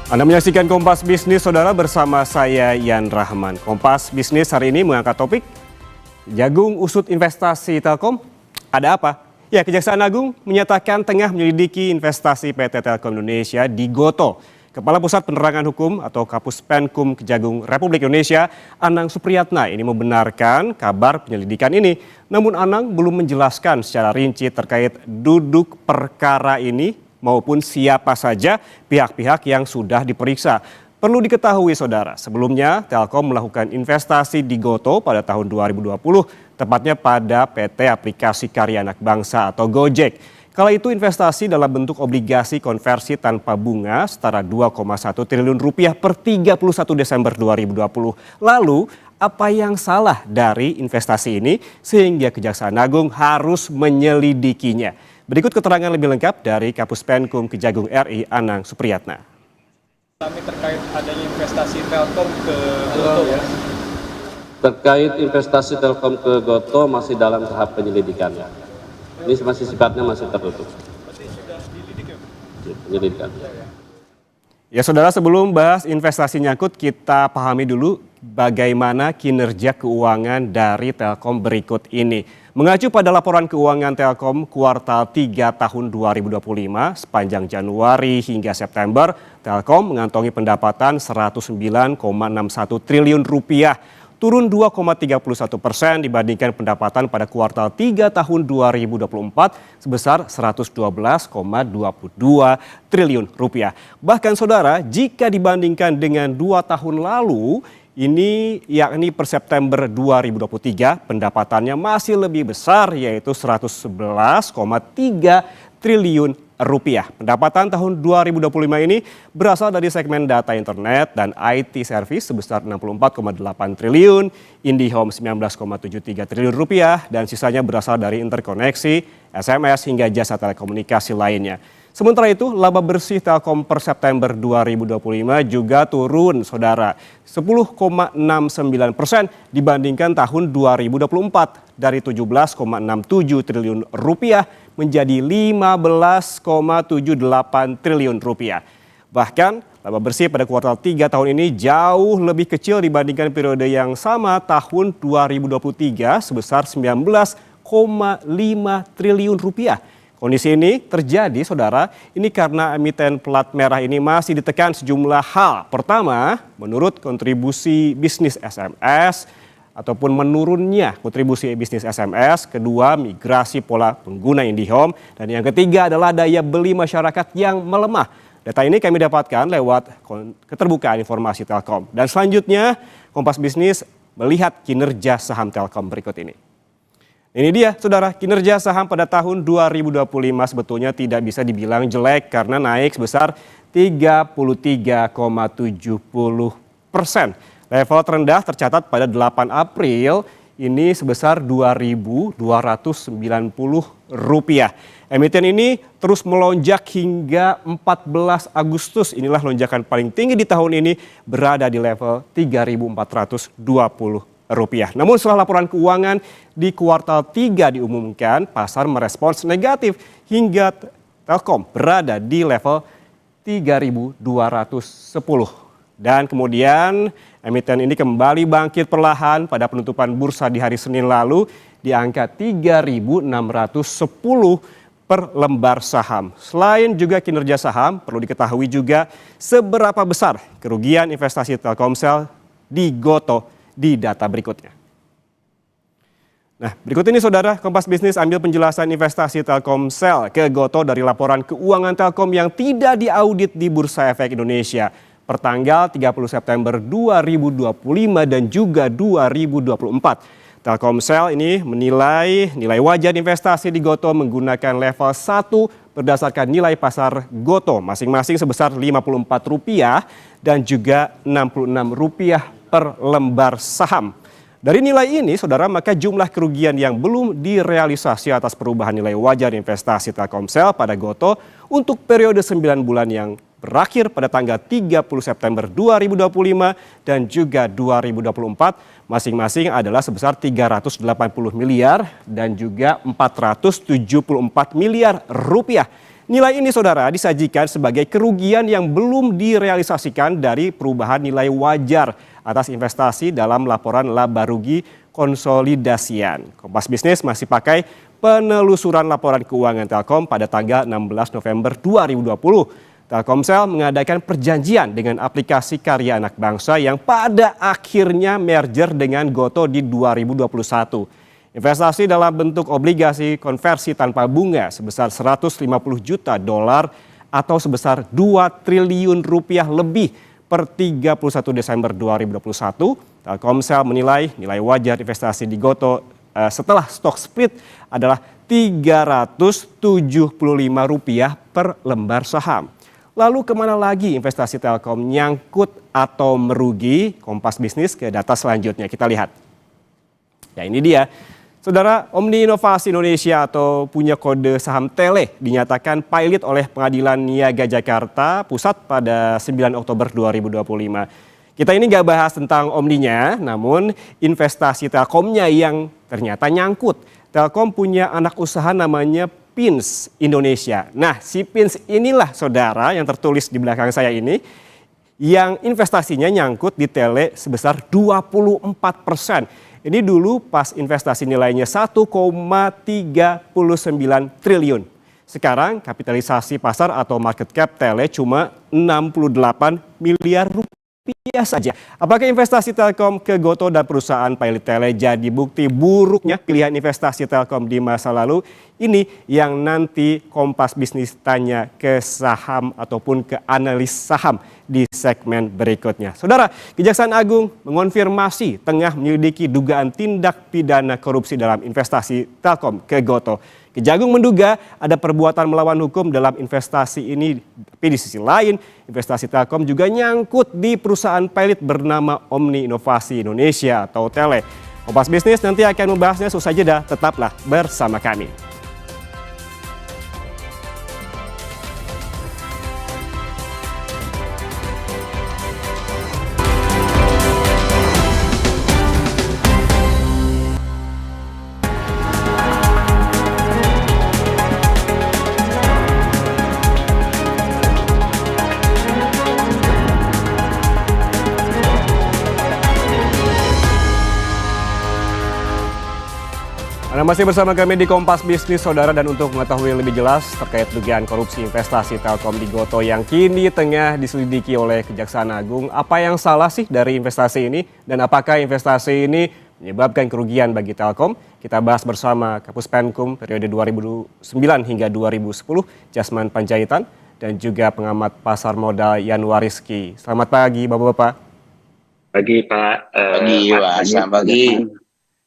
Anda menyaksikan Kompas Bisnis, Saudara, bersama saya Yan Rahman. Kompas Bisnis hari ini mengangkat topik jagung usut investasi Telkom. Ada apa? Ya, Kejaksaan Agung menyatakan tengah menyelidiki investasi PT Telkom Indonesia di Gotoh. Kepala Pusat Penerangan Hukum atau Kapus Penkum Kejagung Republik Indonesia, Anang Supriyatna, ini membenarkan kabar penyelidikan ini. Namun Anang belum menjelaskan secara rinci terkait duduk perkara ini maupun siapa saja pihak-pihak yang sudah diperiksa. Perlu diketahui, Saudara, sebelumnya Telkom melakukan investasi di Gotoh pada tahun 2020, tepatnya pada PT Aplikasi Karya Anak Bangsa atau Gojek. Kala itu investasi dalam bentuk obligasi konversi tanpa bunga setara 2,1 triliun rupiah per 31 Desember 2020. Lalu, apa yang salah dari investasi ini sehingga Kejaksaan Agung harus menyelidikinya? Berikut keterangan lebih lengkap dari Kapus Penkum Kejagung RI, Anang Supriyatna. Kami terkait adanya investasi Telkom ke Gotoh ya. Terkait investasi Telkom ke Gotoh masih dalam tahap penyelidikan. Ini masih sifatnya masih tertutup. Berarti sudah dilidik ya? Penyelidikan. Ya, Saudara, sebelum bahas investasi nyangkut, kita pahami dulu bagaimana kinerja keuangan dari Telkom berikut ini. Mengacu pada laporan keuangan Telkom kuartal 3 tahun 2025, sepanjang Januari hingga September, Telkom mengantongi pendapatan 109,61 triliun rupiah, turun 2,31% dibandingkan pendapatan pada kuartal 3 tahun 2024 sebesar 112,22 triliun rupiah. Bahkan, Saudara, jika dibandingkan dengan 2 tahun lalu, ini yakni per September 2023, pendapatannya masih lebih besar, yaitu 111,3 triliun rupiah. Pendapatan tahun 2025 ini berasal dari segmen data internet dan IT service sebesar 64,8 triliun, IndiHome 19,73 triliun rupiah, dan sisanya berasal dari interkoneksi, SMS hingga jasa telekomunikasi lainnya. Sementara itu, laba bersih Telkom per September 2025 juga turun, Saudara, 10,69% dibandingkan tahun 2024, dari 17,67 triliun rupiah menjadi 15,78 triliun rupiah. Bahkan, laba bersih pada kuartal 3 tahun ini jauh lebih kecil dibandingkan periode yang sama tahun 2023 sebesar 19,5 triliun rupiah. Kondisi ini terjadi, Saudara, ini karena emiten plat merah ini masih ditekan sejumlah hal. Pertama, menurut kontribusi bisnis SMS ataupun menurunnya kontribusi bisnis SMS. Kedua, migrasi pola pengguna IndiHome. Dan yang ketiga adalah daya beli masyarakat yang melemah. Data ini kami dapatkan lewat keterbukaan informasi Telkom. Dan selanjutnya, Kompas Bisnis melihat kinerja saham Telkom berikut ini. Ini dia, Saudara, kinerja saham pada tahun 2025 sebetulnya tidak bisa dibilang jelek karena naik sebesar 33,70%. Level terendah tercatat pada 8 April ini sebesar Rp2.290. Emiten ini terus melonjak hingga 14 Agustus. Inilah lonjakan paling tinggi di tahun ini, berada di level Rp3.420. Namun setelah laporan keuangan di kuartal 3 diumumkan, pasar merespons negatif hingga Telkom berada di level 3.210. Dan kemudian emiten ini kembali bangkit perlahan pada penutupan bursa di hari Senin lalu di angka 3.610 per lembar saham. Selain juga kinerja saham, perlu diketahui juga seberapa besar kerugian investasi Telkomsel di Gotoh di data berikutnya. Nah, berikut ini, Saudara, Kompas Bisnis ambil penjelasan investasi Telkomsel ke Gotoh dari laporan keuangan Telkom yang tidak diaudit di Bursa Efek Indonesia pertanggal 30 September 2025 dan juga 2024. Telkomsel ini menilai nilai wajar investasi di Gotoh menggunakan level 1 berdasarkan nilai pasar Gotoh masing-masing sebesar Rp54 dan juga Rp66 per lembar saham. Dari nilai ini, Saudara, maka jumlah kerugian yang belum direalisasi atas perubahan nilai wajar investasi Telkomsel pada Gotoh untuk periode 9 bulan yang berakhir pada tanggal 30 September 2025 dan juga 2024 masing-masing adalah sebesar 380 miliar dan juga 474 miliar rupiah. Nilai ini saudara disajikan sebagai kerugian yang belum direalisasikan dari perubahan nilai wajar atas investasi dalam laporan laba rugi konsolidasian. Kompas Bisnis masih pakai penelusuran laporan keuangan Telkom pada tanggal 16 November 2020. Telkomsel mengadakan perjanjian dengan aplikasi karya anak bangsa yang pada akhirnya merger dengan Goto di 2021. Investasi dalam bentuk obligasi konversi tanpa bunga sebesar 150 juta dolar atau sebesar 2 triliun rupiah lebih per 31 Desember 2021. Telkomsel menilai nilai wajar investasi di Goto setelah stock split adalah Rp375 per lembar saham. Lalu kemana lagi investasi Telkom nyangkut atau merugi? Kompas Bisnis ke data selanjutnya, kita lihat. Ya ini dia. Saudara, Omni Inovasi Indonesia atau punya kode saham Tele dinyatakan pilot oleh Pengadilan Niaga Jakarta Pusat pada 9 Oktober 2025. Kita ini nggak bahas tentang Omninya, namun investasi Telkomnya yang ternyata nyangkut. Telkom punya anak usaha namanya Pins Indonesia. Nah, si Pins inilah saudara yang tertulis di belakang saya ini, yang investasinya nyangkut di Tele sebesar 24%. Ini dulu pas investasi nilainya 1,39 triliun. Sekarang kapitalisasi pasar atau market cap Tele cuma 68 miliar rupiah saja. Apakah investasi Telkom ke Goto dan perusahaan pilot Tele jadi bukti buruknya pilihan investasi Telkom di masa lalu? Ini yang nanti Kompas Bisnis tanya ke saham ataupun ke analis saham di segmen berikutnya. Saudara, Kejaksaan Agung mengonfirmasi tengah menyelidiki dugaan tindak pidana korupsi dalam investasi Telkom ke Goto. Kejagung menduga ada perbuatan melawan hukum dalam investasi ini, tapi di sisi lain investasi Telkom juga nyangkut di perusahaan pilot bernama Omni Inovasi Indonesia atau Tele. Kompas Bisnis nanti akan membahasnya, usai jeda, tetaplah bersama kami. Anda masih bersama kami di Kompas Bisnis, saudara, dan untuk mengetahui lebih jelas terkait dugaan korupsi investasi Telkom di Goto yang kini tengah diselidiki oleh Kejaksaan Agung, apa yang salah sih dari investasi ini dan apakah investasi ini menyebabkan kerugian bagi Telkom? Kita bahas bersama Kapus Penkum periode 2009 hingga 2010, Jasman Panjaitan, dan juga pengamat pasar modal Yanwariski. Selamat pagi Bapak-Bapak. Pagi Pak. Pagi Pak, selamat pagi.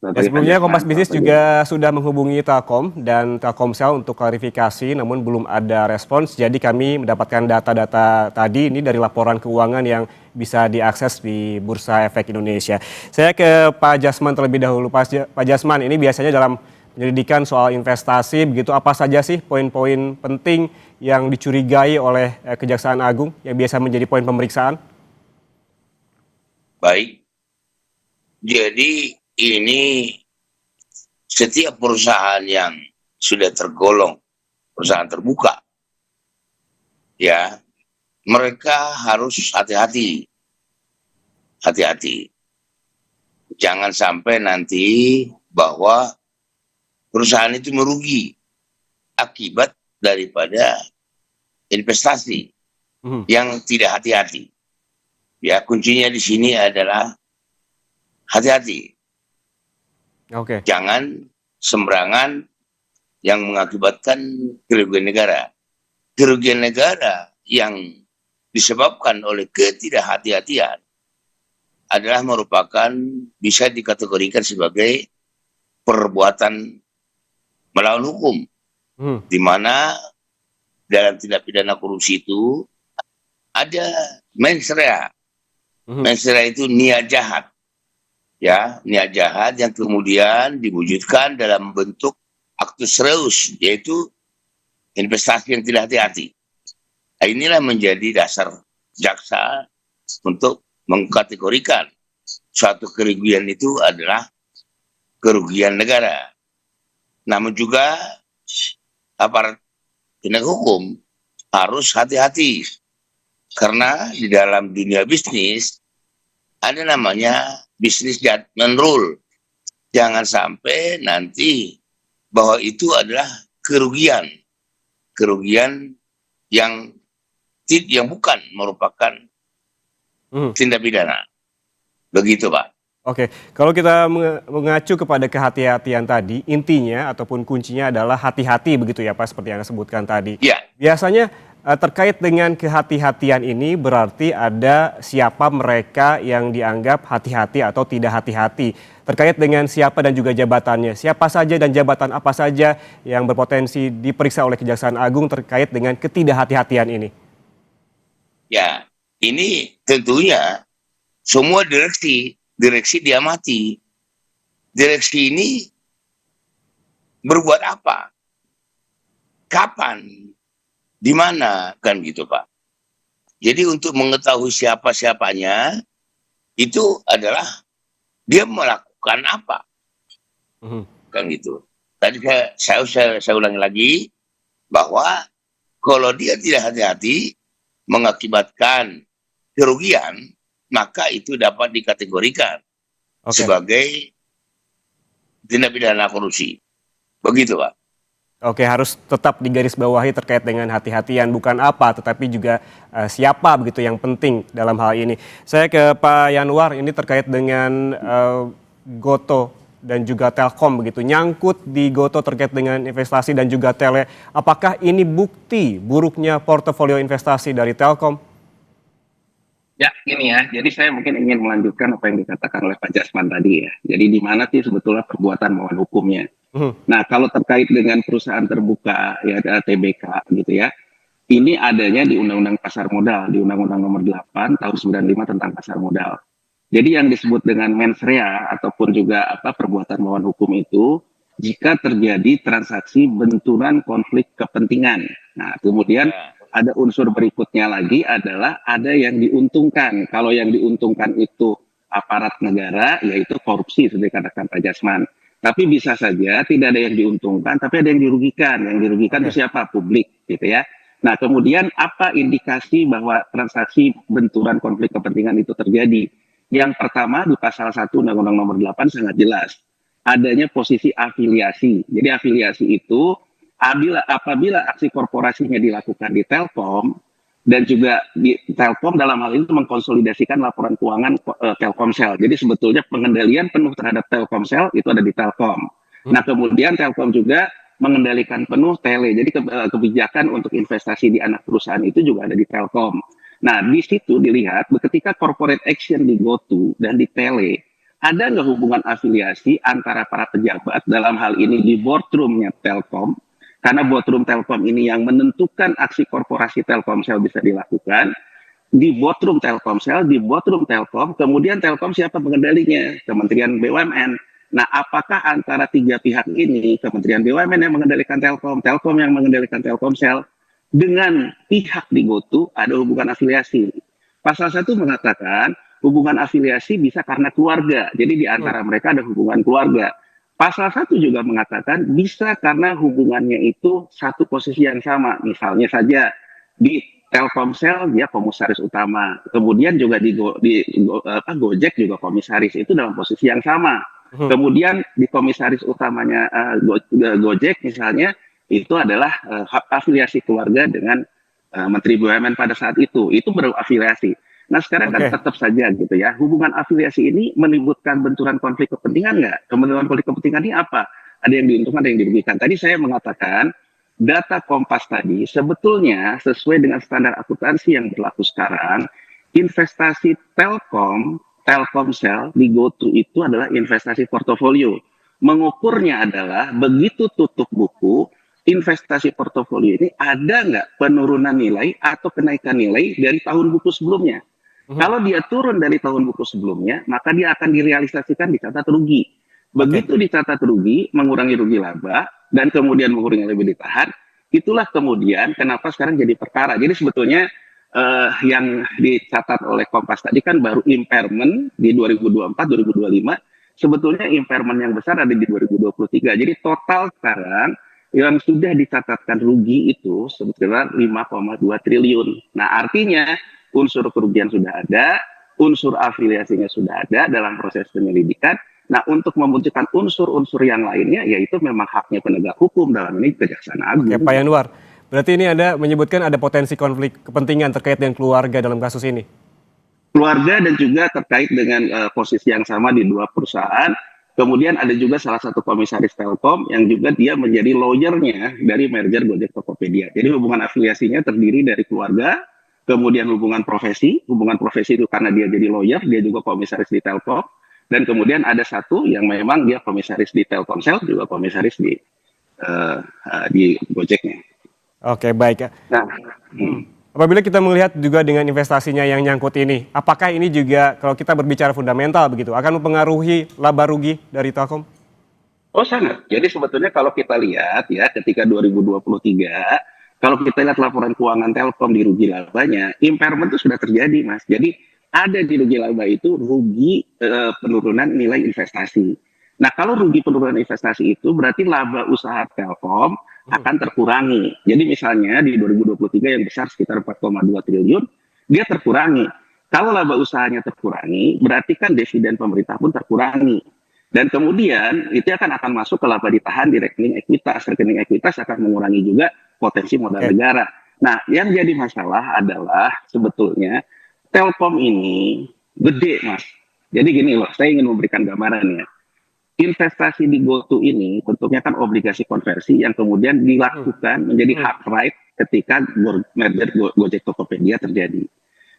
Ya, sebelumnya Kompas Bisnis juga sudah menghubungi Telkom dan Telkomsel untuk klarifikasi, namun belum ada respons. Jadi kami mendapatkan data-data tadi ini dari laporan keuangan yang bisa diakses di Bursa Efek Indonesia. Saya ke Pak Jasman terlebih dahulu. Pak Jasman, ini biasanya dalam penyelidikan soal investasi, begitu apa saja sih poin-poin penting yang dicurigai oleh Kejaksaan Agung yang biasa menjadi poin pemeriksaan? Baik, jadi ini setiap perusahaan yang sudah tergolong perusahaan terbuka, ya, mereka harus hati-hati. Jangan sampai nanti bahwa perusahaan itu merugi akibat daripada investasi yang tidak hati-hati. Ya, kuncinya di sini adalah hati-hati. Oke. Jangan sembarangan yang mengakibatkan kerugian negara. Kerugian negara yang disebabkan oleh ketidakhati-hatian adalah merupakan bisa dikategorikan sebagai perbuatan melawan hukum. Di mana dalam tindak pidana korupsi itu ada mens rea. Mens rea itu niat jahat. Ya, niat jahat yang kemudian diwujudkan dalam bentuk actus reus, yaitu investasi yang tidak hati-hati. Nah, inilah menjadi dasar jaksa untuk mengkategorikan suatu kerugian itu adalah kerugian negara. Namun juga aparat penegak hukum harus hati-hati. Karena di dalam dunia bisnis ada namanya business judgment rule. Jangan sampai nanti bahwa itu adalah kerugian yang bukan merupakan tindak pidana. Begitu, Pak. Oke, kalau kita mengacu kepada kehati-hatian tadi, intinya ataupun kuncinya adalah hati-hati begitu ya Pak, seperti yang Anda sebutkan tadi. Ya. Biasanya terkait dengan kehati-hatian ini berarti ada siapa mereka yang dianggap hati-hati atau tidak hati-hati. Terkait dengan siapa dan juga jabatannya. Siapa saja dan jabatan apa saja yang berpotensi diperiksa oleh Kejaksaan Agung terkait dengan ketidakhati-hatian ini. Ya, ini tentunya semua direksi diamati. Direksi ini berbuat apa? Kapan? Di mana? Kan gitu, Pak. Jadi untuk mengetahui siapa-siapanya, itu adalah dia melakukan apa. Kan gitu. Tadi saya ulangi lagi, bahwa kalau dia tidak hati-hati, mengakibatkan kerugian, maka itu dapat dikategorikan sebagai tindak pidana korupsi. Begitu, Pak. Oke, harus tetap digarisbawahi terkait dengan hati-hatian, bukan apa, tetapi juga siapa begitu yang penting dalam hal ini. Saya ke Pak Yanwar, ini terkait dengan Gotoh dan juga Telkom begitu. Nyangkut di Gotoh terkait dengan investasi dan juga Tele. Apakah ini bukti buruknya portofolio investasi dari Telkom? Ya, gini ya. Jadi saya mungkin ingin melanjutkan apa yang dikatakan oleh Pak Jasman tadi ya. Jadi di mana sih sebetulnya perbuatan melawan hukumnya? Nah, kalau terkait dengan perusahaan terbuka ya TBK gitu ya. Ini adanya di Undang-Undang Pasar Modal, di Undang-Undang Nomor 8 tahun 95 tentang pasar modal. Jadi yang disebut dengan mens rea ataupun juga perbuatan melawan hukum itu jika terjadi transaksi benturan konflik kepentingan. Nah, kemudian ada unsur berikutnya lagi adalah ada yang diuntungkan. Kalau yang diuntungkan itu aparat negara, yaitu korupsi, seperti katakan Pak Jasman. Tapi bisa saja tidak ada yang diuntungkan, tapi ada yang dirugikan. Yang dirugikan itu siapa? Publik, gitu ya. Nah, kemudian apa indikasi bahwa transaksi benturan konflik kepentingan itu terjadi? Yang pertama di pasal 1 Undang-Undang Nomor 8 sangat jelas. Adanya posisi afiliasi. Jadi afiliasi itu apabila aksi korporasinya dilakukan di Telkom, dan juga di Telkom dalam hal ini mengkonsolidasikan laporan keuangan Telkomsel. Jadi sebetulnya pengendalian penuh terhadap Telkomsel itu ada di Telkom. Nah, kemudian Telkom juga mengendalikan penuh Tele. Jadi kebijakan untuk investasi di anak perusahaan itu juga ada di Telkom. Nah, di situ dilihat ketika corporate action di GoTo dan di Tele, ada nggak hubungan afiliasi antara para pejabat dalam hal ini di boardroomnya Telkom, karena boardroom Telkom ini yang menentukan aksi korporasi Telkomsel bisa dilakukan, di boardroom Telkomsel, di boardroom Telkom, kemudian Telkom siapa pengendalinya? Kementerian BUMN. Nah, apakah antara tiga pihak ini, Kementerian BUMN yang mengendalikan Telkom, Telkom yang mengendalikan Telkomsel, dengan pihak di GoTo ada hubungan afiliasi? Pasal 1 mengatakan hubungan afiliasi bisa karena keluarga, jadi di antara mereka ada hubungan keluarga. Pasal 1 juga mengatakan bisa karena hubungannya itu satu posisi yang sama. Misalnya saja di Telkomsel dia komisaris utama. Kemudian juga di Gojek juga komisaris, itu dalam posisi yang sama. Kemudian di komisaris utamanya Gojek misalnya itu adalah afiliasi keluarga dengan Menteri BUMN pada saat itu berafiliasi. Nah, sekarang kan tetap saja gitu ya, hubungan afiliasi ini menimbulkan benturan konflik kepentingan nggak? Benturan konflik kepentingan ini apa? Ada yang diuntungkan, ada yang dirugikan. Tadi saya mengatakan data Kompas tadi sebetulnya sesuai dengan standar akuntansi yang berlaku sekarang, investasi Telkomsel di GoTo itu adalah investasi portofolio. Mengukurnya adalah begitu tutup buku, investasi portofolio ini ada nggak penurunan nilai atau kenaikan nilai dari tahun buku sebelumnya. Kalau dia turun dari tahun buku sebelumnya, maka dia akan direalisasikan dicatat rugi. Begitu dicatat rugi, mengurangi rugi laba, dan kemudian mengurangi lebih ditahan, itulah kemudian kenapa sekarang jadi perkara. Jadi sebetulnya yang dicatat oleh Kompas tadi kan baru impairment di 2024-2025, sebetulnya impairment yang besar ada di 2023. Jadi total sekarang yang sudah dicatatkan rugi itu sebesar 5,2 triliun. Nah, artinya unsur kerugian sudah ada, unsur afiliasinya sudah ada dalam proses penyelidikan. Nah, untuk memunculkan unsur-unsur yang lainnya, yaitu memang haknya penegak hukum, dalam ini Kejaksaan Agung. Oke, Pak Yanuar, berarti ini Anda menyebutkan ada potensi konflik kepentingan terkait dengan keluarga dalam kasus ini? Keluarga dan juga terkait dengan posisi yang sama di dua perusahaan. Kemudian ada juga salah satu komisaris Telkom yang juga dia menjadi lawyernya dari merger Gojek Tokopedia. Jadi hubungan afiliasinya terdiri dari keluarga, kemudian hubungan profesi itu karena dia jadi lawyer, dia juga komisaris di Telkom, dan kemudian ada satu yang memang dia komisaris di Telkomsel, juga komisaris di Gojeknya. Oke, baik. Nah, Apabila kita melihat juga dengan investasinya yang nyangkut ini, apakah ini juga kalau kita berbicara fundamental begitu, akan mempengaruhi laba rugi dari Telkom? oh sangat. Jadi sebetulnya kalau kita lihat ya ketika 2023, kalau kita lihat laporan keuangan Telkom di rugi labanya, impairment itu sudah terjadi, Mas. Jadi ada di rugi laba itu rugi penurunan nilai investasi. Nah, kalau rugi penurunan investasi itu berarti laba usaha Telkom akan terkurangi. Jadi misalnya di 2023 yang besar sekitar 4,2 triliun, dia terkurangi. Kalau laba usahanya terkurangi, berarti kan dividen pemerintah pun terkurangi. Dan kemudian itu akan masuk ke laba ditahan di rekening ekuitas. Rekening ekuitas akan mengurangi juga potensi modal negara. Nah, yang jadi masalah adalah sebetulnya Telkom ini gede, Mas. Jadi gini loh, saya ingin memberikan gambarannya. Investasi di GoTo ini bentuknya kan obligasi konversi yang kemudian dilakukan menjadi hak right ketika merger Gojek Tokopedia terjadi.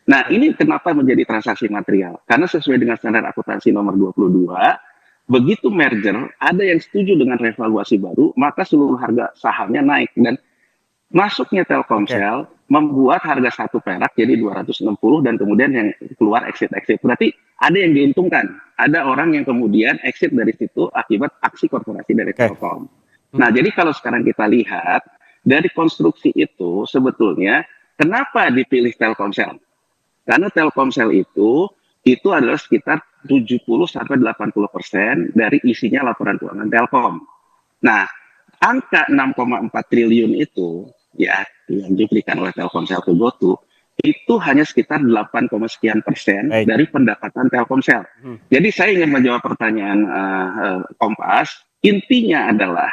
Nah, ini kenapa menjadi transaksi material? Karena sesuai dengan standar akuntansi nomor 22, begitu merger ada yang setuju dengan revaluasi baru, maka seluruh harga sahamnya naik, dan masuknya Telkomsel membuat harga 1 perak jadi 260, dan kemudian yang keluar exit. Berarti ada yang diuntungkan. Ada orang yang kemudian exit dari situ akibat aksi korporasi dari Telkom. Nah, jadi kalau sekarang kita lihat dari konstruksi itu sebetulnya kenapa dipilih Telkomsel? Karena Telkomsel itu adalah sekitar 70-80% dari isinya laporan keuangan Telkom. Nah, angka 6,4 triliun itu ya yang diberikan oleh Telkomsel ke GoTo itu hanya sekitar 8,sekian% dari pendapatan Telkomsel. Jadi saya ingin menjawab pertanyaan Kompas, intinya adalah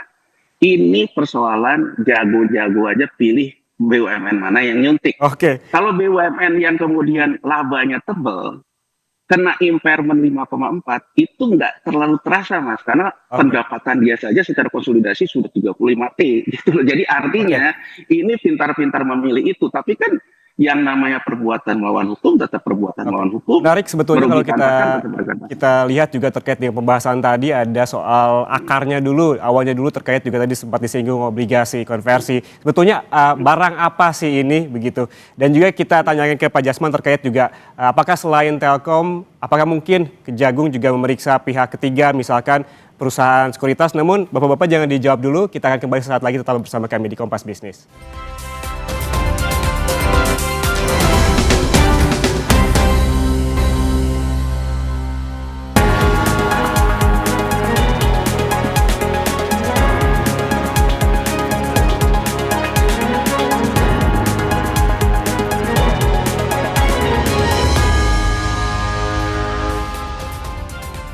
ini persoalan jago-jago aja pilih BUMN mana yang nyuntik. Kalau BUMN yang kemudian labanya tebal, kena impairment 5,4 itu nggak terlalu terasa, Mas, karena pendapatan dia saja secara konsolidasi sudah 35T gitu loh. Jadi artinya ini pintar-pintar memilih itu, tapi kan yang namanya perbuatan melawan hukum tetap perbuatan melawan hukum. Menarik sebetulnya kalau kita lihat juga terkait dengan pembahasan tadi, ada soal akarnya dulu, awalnya dulu terkait juga tadi sempat disinggung obligasi konversi. Sebetulnya barang apa sih ini begitu? Dan juga kita tanyakan ke Pak Jasman terkait juga apakah selain Telkom, apakah mungkin Kejagung juga memeriksa pihak ketiga, misalkan perusahaan sekuritas? Namun Bapak-Bapak jangan dijawab dulu, kita akan kembali sesaat lagi, tetap bersama kami di Kompas Bisnis.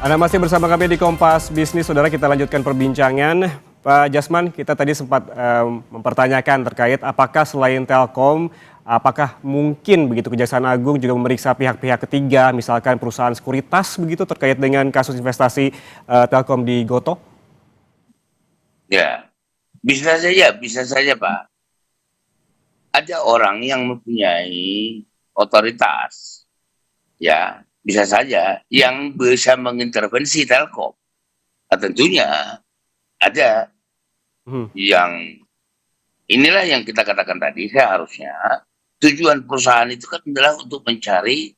Anda masih bersama kami di Kompas Bisnis, Saudara. Kita lanjutkan perbincangan. Pak Jasman, kita tadi sempat mempertanyakan terkait apakah selain Telkom, apakah mungkin begitu Kejaksaan Agung juga memeriksa pihak-pihak ketiga, misalkan perusahaan sekuritas begitu terkait dengan kasus investasi Telkom di GoTo? Ya, bisa saja Pak. Ada orang yang mempunyai otoritas, ya, bisa saja yang bisa mengintervensi Telkom. Nah, tentunya ada yang inilah yang kita katakan tadi, seharusnya tujuan perusahaan itu kan adalah untuk mencari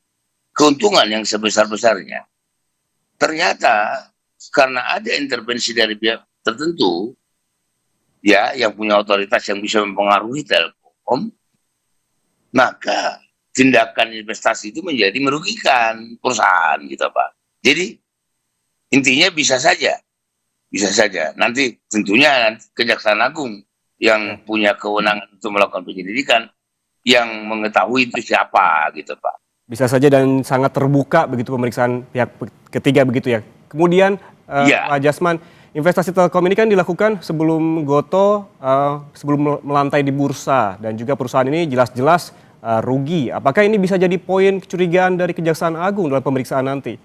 keuntungan yang sebesar-besarnya. Ternyata karena ada intervensi dari pihak tertentu, ya, yang punya otoritas yang bisa mempengaruhi Telkom, maka tindakan investasi itu menjadi merugikan perusahaan gitu Pak. Jadi intinya bisa saja Bisa saja. Nanti tentunya Kejaksaan Agung yang punya kewenangan untuk melakukan penyelidikan, yang mengetahui itu siapa gitu Pak. Bisa saja dan sangat terbuka begitu pemeriksaan pihak ketiga begitu ya. Kemudian Pak Jasman, investasi Telkom ini kan dilakukan sebelum Gotoh, sebelum melantai di bursa, dan juga perusahaan ini jelas-jelas rugi. Apakah ini bisa jadi poin kecurigaan dari Kejaksaan Agung dalam pemeriksaan nanti?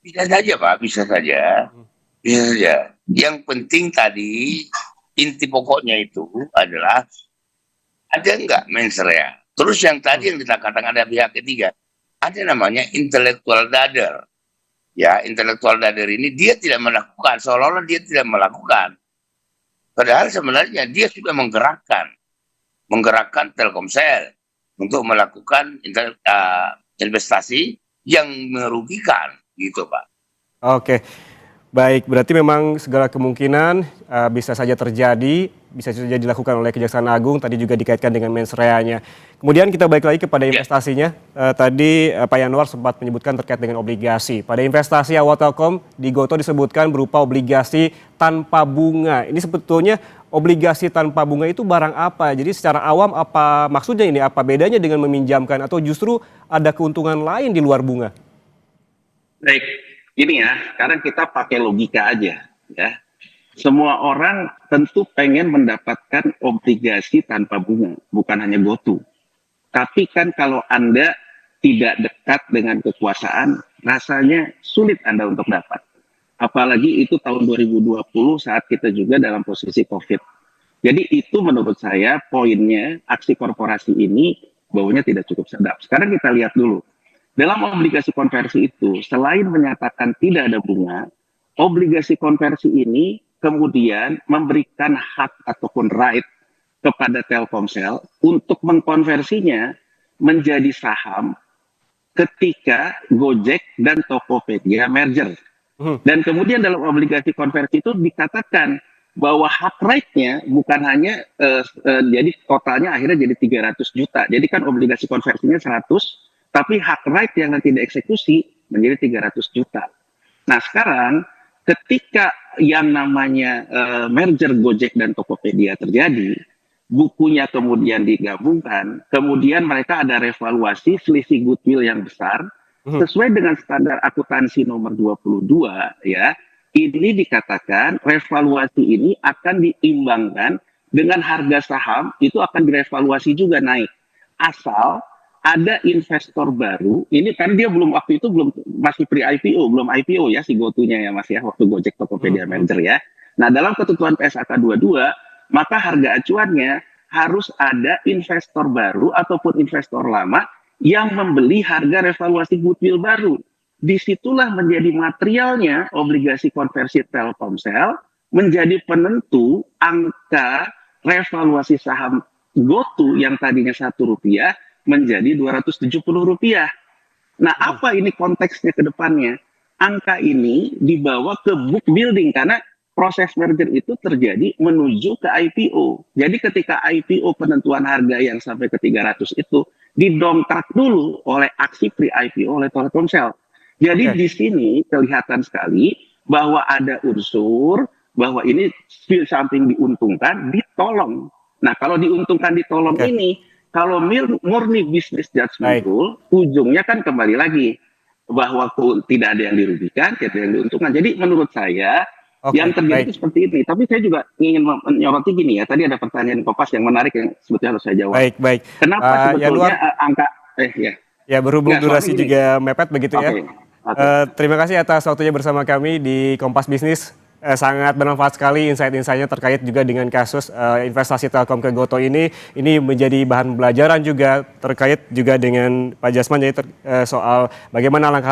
Bisa saja Pak, bisa saja. Bisa saja. Yang penting tadi, inti pokoknya itu adalah ada nggak mens rea. Terus yang tadi yang dikatakan ada pihak ketiga, ada namanya intellectual dader. Ya, intellectual dader ini dia tidak melakukan, seolah-olah dia tidak melakukan. Padahal sebenarnya dia sudah menggerakkan Telkomsel untuk melakukan investasi yang merugikan, gitu Pak. Oke, baik. Berarti memang segala kemungkinan bisa saja terjadi, bisa saja dilakukan oleh Kejaksaan Agung. Tadi juga dikaitkan dengan mens rea-nya. Kemudian kita balik lagi kepada investasinya. Tadi Pak Yanuar sempat menyebutkan terkait dengan obligasi. Pada investasi awal Telkom di Gotoh disebutkan berupa obligasi tanpa bunga. Ini sebetulnya obligasi tanpa bunga itu barang apa? Jadi secara awam apa maksudnya ini? Apa bedanya dengan meminjamkan atau justru ada keuntungan lain di luar bunga? Baik, ini ya, sekarang kita pakai logika aja ya. Semua orang tentu pengen mendapatkan obligasi tanpa bunga, bukan hanya GoTo. Tapi kan kalau Anda tidak dekat dengan kekuasaan, rasanya sulit Anda untuk dapat. Apalagi itu tahun 2020 saat kita juga dalam posisi COVID. Jadi itu menurut saya poinnya aksi korporasi ini baunya tidak cukup sedap. Sekarang kita lihat dulu. Dalam obligasi konversi itu, selain menyatakan tidak ada bunga, obligasi konversi ini kemudian memberikan hak ataupun right kepada Telkomsel untuk mengkonversinya menjadi saham ketika Gojek dan Tokopedia merger. Dan kemudian dalam obligasi konversi itu dikatakan bahwa hak right-nya bukan hanya jadi totalnya akhirnya jadi 300 juta. Jadi kan obligasi konversinya 100, tapi hak right yang nanti dieksekusi menjadi 300 juta. Nah sekarang ketika yang namanya merger Gojek dan Tokopedia terjadi, bukunya kemudian digabungkan, kemudian mereka ada revaluasi selisih goodwill yang besar, sesuai dengan standar akuntansi nomor 22 ya, ini dikatakan revaluasi ini akan diimbangkan dengan harga saham, itu akan direvaluasi juga naik. Asal ada investor baru, ini kan dia belum waktu itu masih pre-IPO, belum IPO ya si GoTo-nya ya Mas ya, waktu Gojek Tokopedia merger ya. Nah dalam ketentuan PSAK 22, maka harga acuannya harus ada investor baru ataupun investor lama yang membeli harga revaluasi goodwill baru. Disitulah menjadi materialnya obligasi konversi Telkomsel menjadi penentu angka revaluasi saham GoTo yang tadinya Rp1 menjadi Rp270. Nah, apa ini konteksnya ke depannya? Angka ini dibawa ke book building karena proses merger itu terjadi menuju ke IPO. Jadi ketika IPO penentuan harga yang sampai ke 300 itu didongkrak dulu oleh aksi pre-IPO oleh Telkomsel. Jadi di sini kelihatan sekali bahwa ada unsur bahwa ini samping diuntungkan, ditolong. Nah, kalau diuntungkan ditolong ini, kalau murni bisnis judgment rule, ujungnya kan kembali lagi bahwa tidak ada yang dirugikan, tidak ada yang diuntungkan. Jadi menurut saya yang terjadi itu seperti ini. Tapi saya juga ingin menyoroti gini ya. Tadi ada pertanyaan Kompas yang menarik yang sebetulnya harus saya jawab. Baik. Kenapa sebetulnya angka Ya berhubung durasi juga mepet begitu ya. Terima kasih atas waktunya bersama kami di Kompas Bisnis. Sangat bermanfaat sekali insight-insightnya terkait juga dengan kasus investasi Telkom ke Gotoh ini. Ini menjadi bahan pembelajaran juga terkait juga dengan Pak Jasman, jadi soal bagaimana langkah